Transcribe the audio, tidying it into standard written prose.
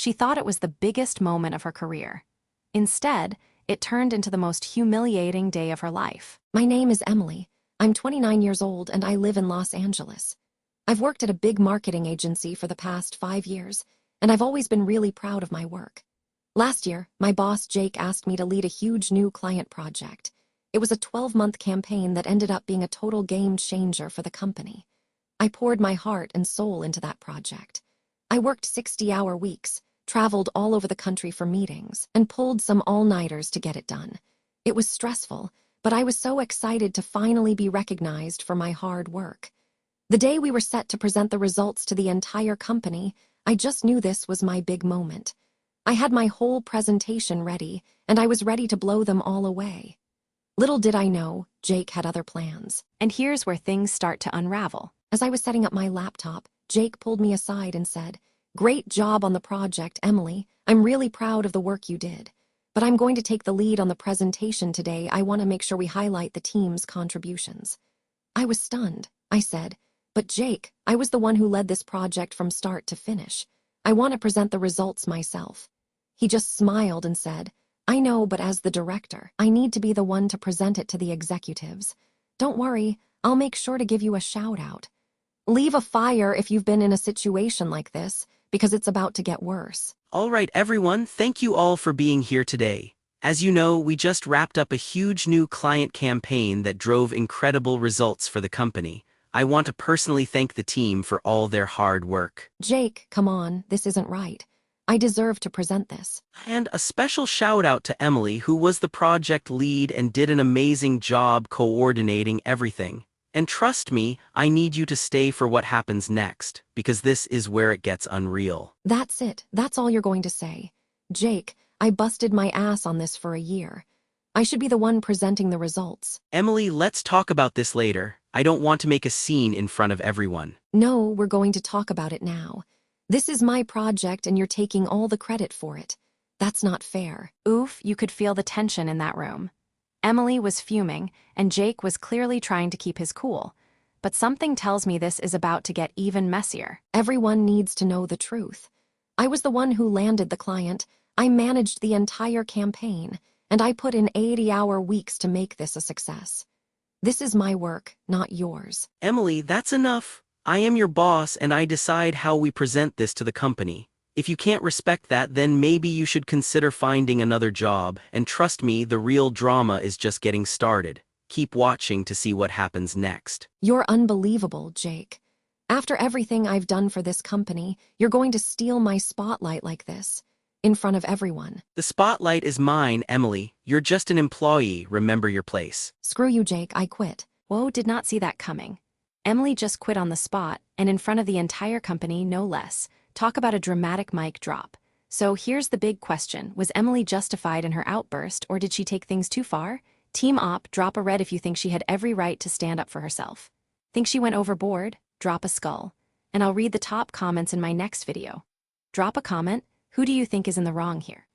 She thought it was the biggest moment of her career. Instead, it turned into the most humiliating day of her life. My name is Emily. I'm 29 years old and I live in Los Angeles. I've worked at a big marketing agency for the past 5 years, and I've always been really proud of my work. Last year, my boss Jake asked me to lead a huge new client project. It was a 12-month campaign that ended up being a total game changer for the company. I poured my heart and soul into that project. I worked 60-hour weeks, traveled all over the country for meetings, and pulled some all-nighters to get it done. It was stressful, but I was so excited to finally be recognized for my hard work. The day we were set to present the results to the entire company, I just knew this was my big moment. I had my whole presentation ready, and I was ready to blow them all away. Little did I know, Jake had other plans. And here's where things start to unravel. As I was setting up my laptop, Jake pulled me aside and said, "Great job on the project, Emily. I'm really proud of the work you did. But I'm going to take the lead on the presentation today. I want to make sure we highlight the team's contributions." I was stunned. I said, "But Jake, I was the one who led this project from start to finish. I want to present the results myself." He just smiled and said, "I know, but as the director, I need to be the one to present it to the executives. Don't worry, I'll make sure to give you a shout out. Leave a fire if you've been in a situation like this, because it's about to get worse." All right, everyone, thank you all for being here today. As you know, we just wrapped up a huge new client campaign that drove incredible results for the company. I want to personally thank the team for all their hard work. Jake, come on, this isn't right. I deserve to present this. And a special shout out to Emily, who was the project lead and did an amazing job coordinating everything. And trust me, I need you to stay for what happens next, because this is where it gets unreal. That's it. That's all you're going to say. Jake, I busted my ass on this for a year. I should be the one presenting the results. Emily, let's talk about this later. I don't want to make a scene in front of everyone. No, we're going to talk about it now. This is my project and you're taking all the credit for it. That's not fair. Oof, you could feel the tension in that room. Emily was fuming, and Jake was clearly trying to keep his cool. But something tells me this is about to get even messier. Everyone needs to know the truth. I was the one who landed the client. I managed the entire campaign, and I put in 80-hour weeks to make this a success. This is my work, not yours. Emily, that's enough. I am your boss and I decide how we present this to the company. If you can't respect that, then maybe you should consider finding another job, and trust me, the real drama is just getting started. Keep watching to see what happens next. You're unbelievable, Jake. After everything I've done for this company, you're going to steal my spotlight like this, in front of everyone. The spotlight is mine, Emily. You're just an employee. Remember your place. Screw you, Jake. I quit. Whoa, did not see that coming. Emily just quit on the spot, and in front of the entire company, no less. Talk about a dramatic mic drop. So here's the big question. Was Emily justified in her outburst, or did she take things too far? Team Op, drop a red if you think she had every right to stand up for herself. Think she went overboard? Drop a skull. And I'll read the top comments in my next video. Drop a comment. Who do you think is in the wrong here?